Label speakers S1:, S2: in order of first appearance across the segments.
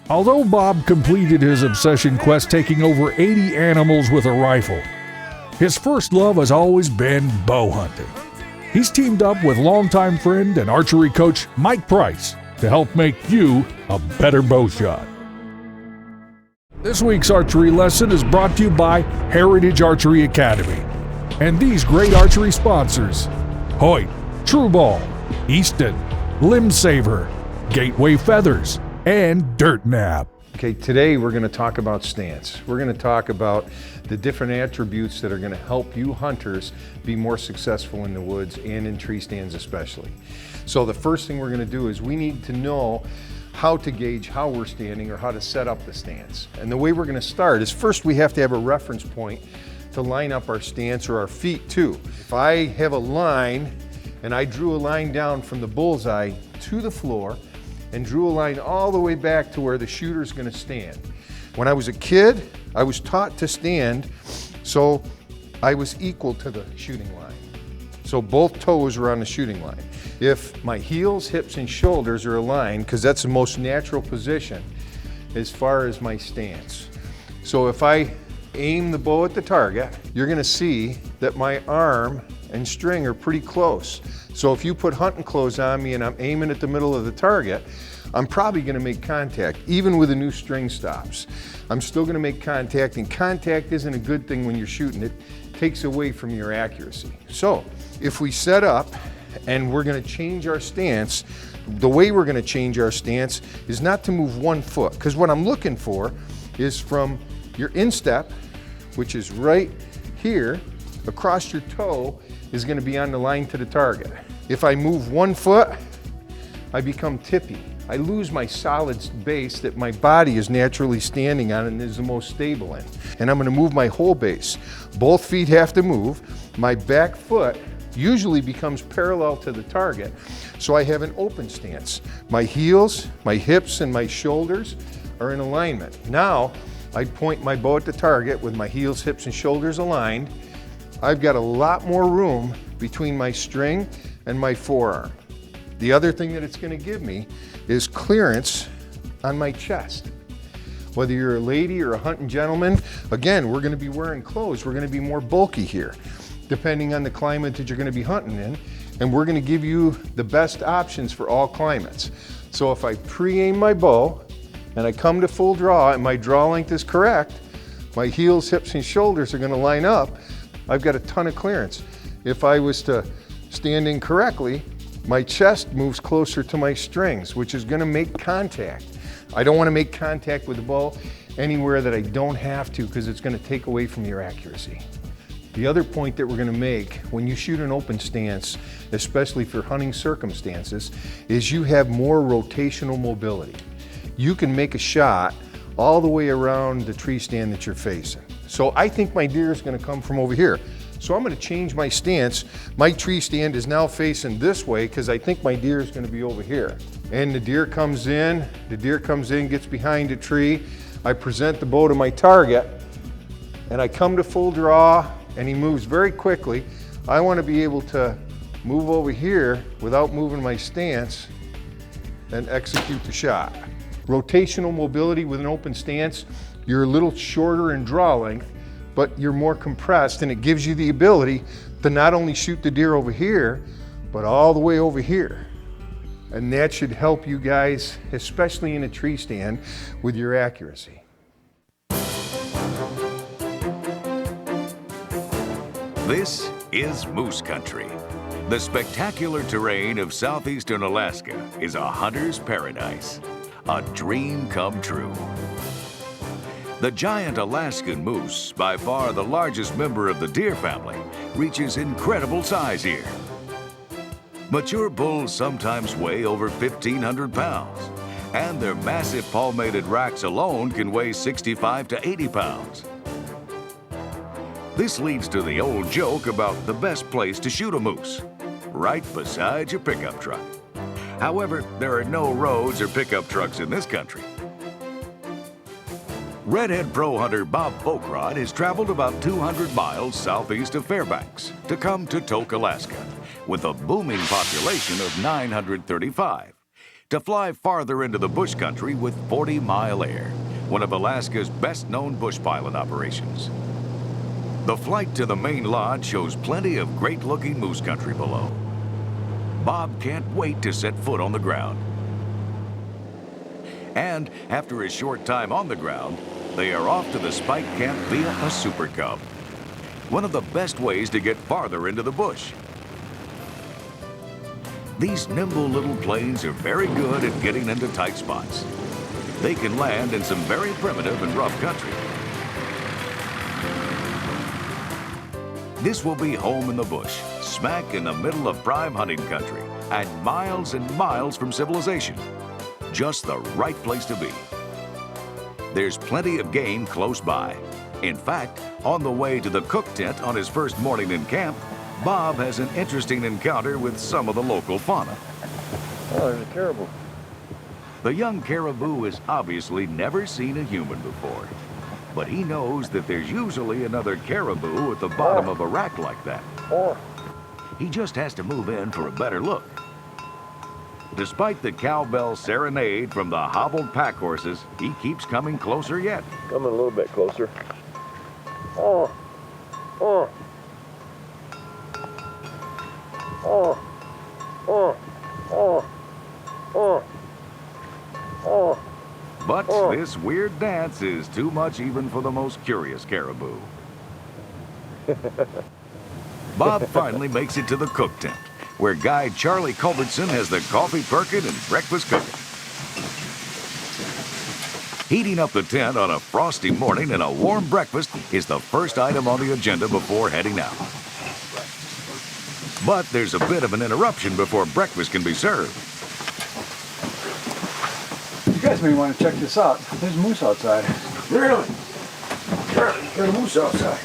S1: Although Bob completed his obsession quest taking over 80 animals with a rifle, his first love has always been bow hunting. He's teamed up with longtime friend and archery coach Mike Price to help make you a better bow shot. This week's archery lesson is brought to you by Heritage Archery Academy and these great archery sponsors: Hoyt, True Ball, Easton, Limb Saver, Gateway Feathers, and Dirt Nap.
S2: Okay, today we're going to talk about stance. We're going to talk about the different attributes that are going to help you hunters be more successful in the woods and in tree stands especially. So the first thing we're going to do is we need to know how to gauge how we're standing or how to set up the stance. And the way we're going to start is first we have to have a reference point to line up our stance or our feet to. If I have a line and I drew a line down from the bullseye to the floor and drew a line all the way back to where the shooter's gonna stand. When I was a kid, I was taught to stand so I was equal to the shooting line. So both toes were on the shooting line. If my heels, hips, and shoulders are aligned, because that's the most natural position as far as my stance. So if I aim the bow at the target, you're gonna see that my arm and string are pretty close. So if you put hunting clothes on me and I'm aiming at the middle of the target, I'm probably gonna make contact, even with the new string stops. I'm still gonna make contact, and contact isn't a good thing when you're shooting. It takes away from your accuracy. So if we set up and we're gonna change our stance, the way we're gonna change our stance is not to move 1 foot, because what I'm looking for is from your instep, which is right here, across your toe, is going to be on the line to the target. If I move 1 foot, I become tippy. I lose my solid base that my body is naturally standing on and is the most stable in. And I'm going to move my whole base. Both feet have to move. My back foot usually becomes parallel to the target, so I have an open stance. My heels, my hips, and my shoulders are in alignment. Now, I point my bow at the target with my heels, hips, and shoulders aligned. I've got a lot more room between my string and my forearm. The other thing that it's going to give me is clearance on my chest. Whether you're a lady or a hunting gentleman, again, we're going to be wearing clothes. We're going to be more bulky here, depending on the climate that you're going to be hunting in. And we're going to give you the best options for all climates. So if I pre-aim my bow and I come to full draw and my draw length is correct, my heels, hips, and shoulders are going to line up. I've got a ton of clearance. If I was to stand incorrectly, my chest moves closer to my strings, which is going to make contact. I don't want to make contact with the bow anywhere that I don't have to, because it's going to take away from your accuracy. The other point that we're going to make when you shoot an open stance, especially for hunting circumstances, is you have more rotational mobility. You can make a shot all the way around the tree stand that you're facing. So I think my deer is going to come from over here. So I'm going to change my stance. My tree stand is now facing this way because I think my deer is going to be over here. And the deer comes in, gets behind a tree. I present the bow to my target, and I come to full draw, and he moves very quickly. I want to be able to move over here without moving my stance and execute the shot. Rotational mobility with an open stance, you're a little shorter in draw length, but you're more compressed, and it gives you the ability to not only shoot the deer over here, but all the way over here. And that should help you guys, especially in a tree stand, with your accuracy.
S3: This is Moose Country. The spectacular terrain of southeastern Alaska is a hunter's paradise, a dream come true. The giant Alaskan moose, by far the largest member of the deer family, reaches incredible size here. Mature bulls sometimes weigh over 1,500 pounds, and their massive palmated racks alone can weigh 65 to 80 pounds. This leads to the old joke about the best place to shoot a moose, right beside your pickup truck. However, there are no roads or pickup trucks in this country. Redhead pro hunter Bob Folkrod has traveled about 200 miles southeast of Fairbanks to come to Tok, Alaska, with a booming population of 935. to fly farther into the bush country with 40-mile air, one of Alaska's best-known bush pilot operations. The flight to the main lodge shows plenty of great-looking moose country below. Bob can't wait to set foot on the ground. And after a short time on the ground, they are off to the spike camp via a Super Cub, one of the best ways to get farther into the bush. These nimble little planes are very good at getting into tight spots. They can land in some very primitive and rough country. This will be home in the bush, smack in the middle of prime hunting country, and miles from civilization. Just the right place to be. There's plenty of game close by. In fact, on the way to the cook tent on his first morning in camp, Bob has an interesting encounter with some of the local fauna.
S4: Oh, there's a caribou.
S3: The young caribou has obviously never seen a human before, but he knows that there's usually another caribou at the bottom of a rack like that. He just has to move in for a better look. Despite the cowbell serenade from the hobbled pack horses, he keeps coming closer yet.
S4: Coming a little bit closer. Oh, oh, oh, oh, oh, oh, oh.
S3: But this weird dance is too much even for the most curious caribou. Bob finally makes it to the cook tent, where guide Charlie Culbertson has the coffee perking and breakfast cooking. Heating up the tent on a frosty morning and a warm breakfast is the first item on the agenda before heading out. But there's a bit of an interruption before breakfast can be served.
S5: You guys may want to check this out. There's moose outside.
S4: Really? Charlie, there's a moose outside.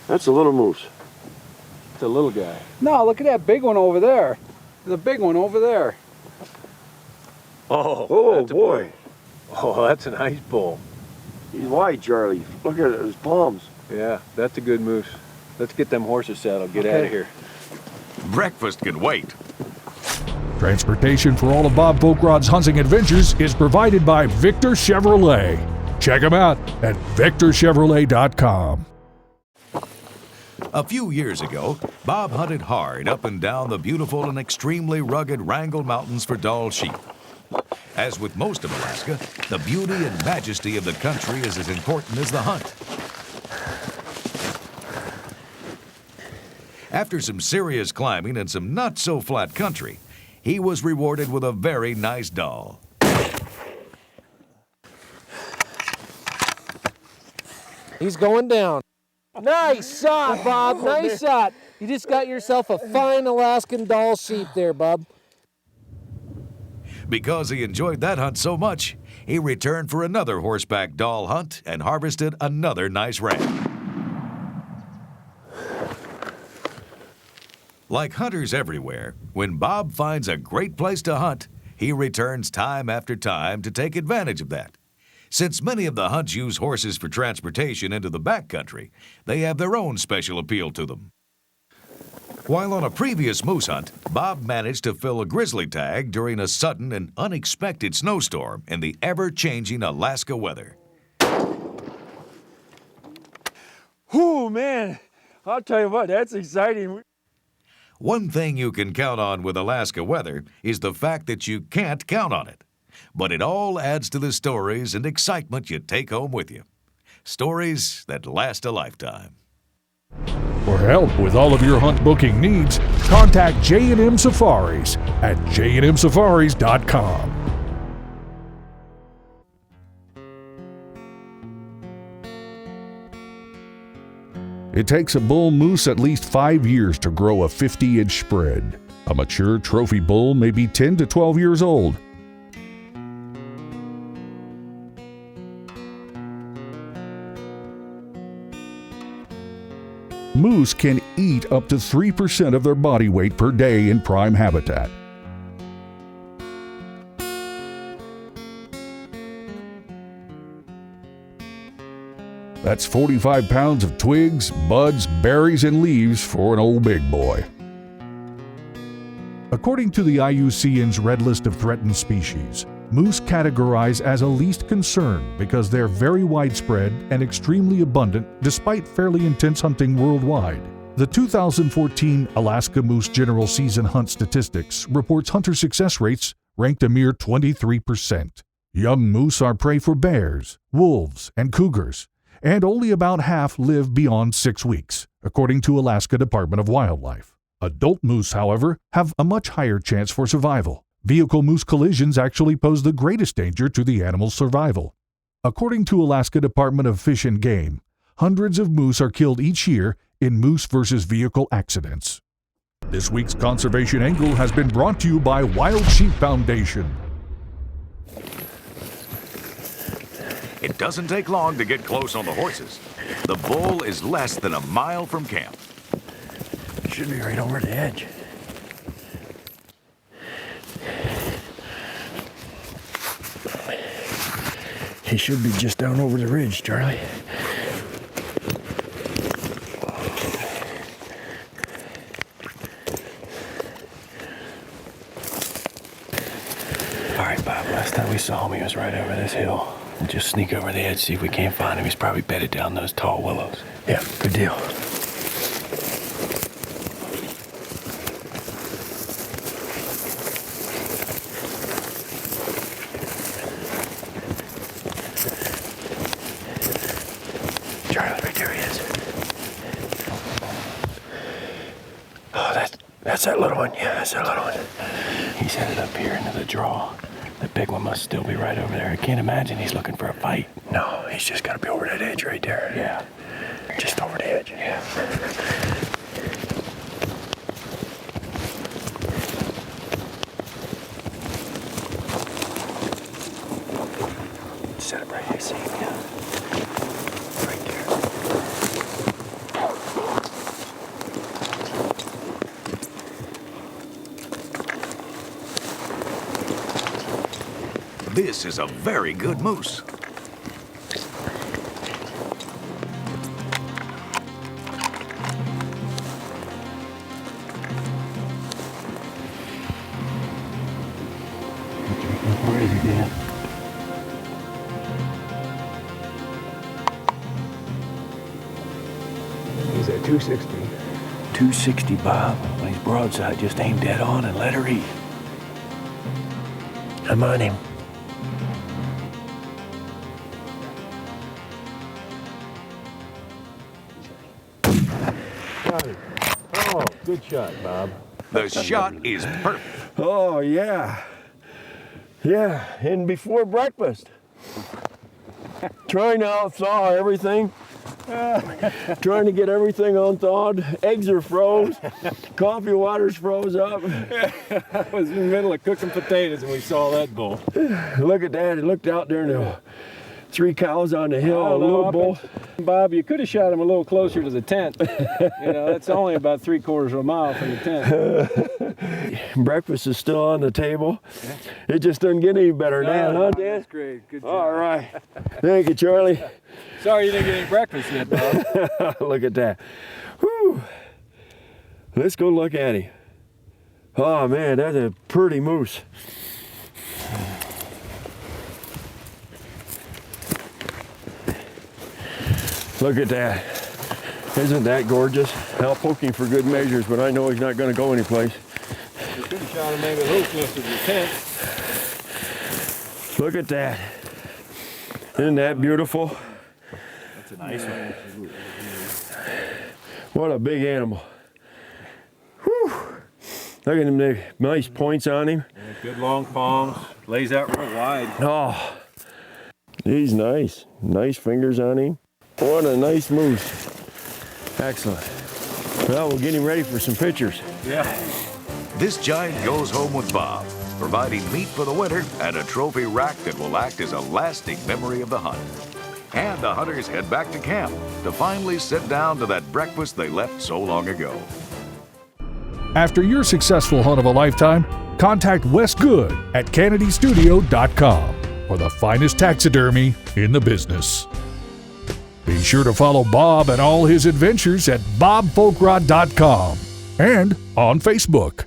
S4: That's a little moose.
S5: It's a little guy. No, look at that big one over there. There's a big one over there.
S4: Oh boy.
S6: Oh, that's a nice bull.
S4: He's wide, Charlie. Look at his palms.
S6: Yeah, that's a good moose. Let's get them horses saddled. Get out of here.
S3: Breakfast can wait.
S1: Transportation for all of Bob Folkrod's hunting adventures is provided by Victor Chevrolet. Check them out at victorchevrolet.com.
S3: A few years ago, Bob hunted hard up and down the beautiful and extremely rugged Wrangell Mountains for Dall sheep. As with most of Alaska, the beauty and majesty of the country is as important as the hunt. After some serious climbing and some not-so-flat country, he was rewarded with a very nice Dall.
S7: He's going down. Nice shot, Bob. Nice shot. You just got yourself a fine Alaskan Dall sheep there, Bob.
S3: Because he enjoyed that hunt so much, he returned for another horseback Dall hunt and harvested another nice ram. Like hunters everywhere, when Bob finds a great place to hunt, he returns time after time to take advantage of that. Since many of the hunts use horses for transportation into the backcountry, they have their own special appeal to them. While on a previous moose hunt, Bob managed to fill a grizzly tag during a sudden and unexpected snowstorm in the ever-changing Alaska weather.
S4: Oh man, I'll tell you what, that's exciting.
S3: One thing you can count on with Alaska weather is the fact that you can't count on it. But it all adds to the stories and excitement you take home with you. Stories that last a lifetime.
S1: For help with all of your hunt booking needs, contact J&M Safaris at jnmsafaris.com. It takes a bull moose at least 5 years to grow a 50-inch spread. A mature trophy bull may be 10 to 12 years old. Moose can eat up to 3% of their body weight per day in prime habitat. That's 45 pounds of twigs, buds, berries, and leaves for an old big boy. According to the IUCN's Red List of Threatened Species, moose categorize as a least concern because they're very widespread and extremely abundant despite fairly intense hunting worldwide. The 2014 Alaska Moose General Season Hunt Statistics reports hunter success rates ranked a mere 23%. Young moose are prey for bears, wolves, and cougars, and only about half live beyond 6 weeks, according to Alaska Department of Wildlife. Adult moose, however, have a much higher chance for survival. Vehicle-moose collisions actually pose the greatest danger to the animal's survival. According to Alaska Department of Fish and Game, hundreds of moose are killed each year in moose versus vehicle accidents. This week's Conservation Angle has been brought to you by Wild Sheep Foundation.
S3: It doesn't take long to get close on the horses. The bull is less than a mile from camp.
S4: Should be right over the edge. He should be just down over the ridge, Charlie. All right, Bob, last time we saw him, he was right over this hill. We'll just sneak over the edge, see if we can't find him. He's probably bedded down those tall willows. Yeah, good deal. Charlie, right there he is. Oh, that's that little one. Yeah, that's that little one. He's headed up here into the draw. The big one must still be right over there. I can't imagine he's looking for a fight. No, he's just got to be over that edge right there. Yeah. Just over the edge. Yeah. Set it right here, see? Yeah. Right there.
S3: This is a very good moose.
S4: Where is he, Dan? He's at 260. 260, Bob. When he's broadside, just aim dead on and let her eat. I'm on him.
S6: Got it. Oh, good shot, Bob.
S3: The shot is perfect.
S4: Oh, yeah. Yeah, and before breakfast. Trying to out-thaw everything. Trying to get everything unthawed. Eggs are froze. Coffee water's froze up.
S6: I was in the middle of cooking potatoes and we saw that bull.
S4: Look at that. He looked out there and there were 3 cows on the hill, a little bull.
S6: Bob, you could have shot him a little closer to the tent. You know, that's only about 3/4 of a mile from the tent.
S4: Breakfast is still on the table. It just doesn't get any better now, huh, Dan?
S6: That's great. Good job.
S4: All right. Thank you, Charlie.
S6: Sorry you didn't get any breakfast yet, Bob.
S4: Look at that. Whew. Let's go look at him. Oh, man, that's a pretty moose. Look at that. Isn't that gorgeous? I'll poke him for good measures, but I know he's not going to go anyplace.
S6: You could have shot him maybe a little closer to the tent.
S4: Look at that. Isn't that beautiful?
S6: That's a nice one.
S4: What a big animal. Whew. Look at him, the nice points on him.
S6: Yeah, good long palms. Lays out real wide.
S4: Oh, he's nice. Nice fingers on him. What a nice moose. Excellent. Well, we'll get him ready for some pictures.
S6: Yeah.
S3: This giant goes home with Bob, providing meat for the winter and a trophy rack that will act as a lasting memory of the hunt. And the hunters head back to camp to finally sit down to that breakfast they left so long ago.
S1: After your successful hunt of a lifetime, contact Wes Good at KennedyStudio.com for the finest taxidermy in the business. Be sure to follow Bob and all his adventures at bobfolkrod.com and on Facebook.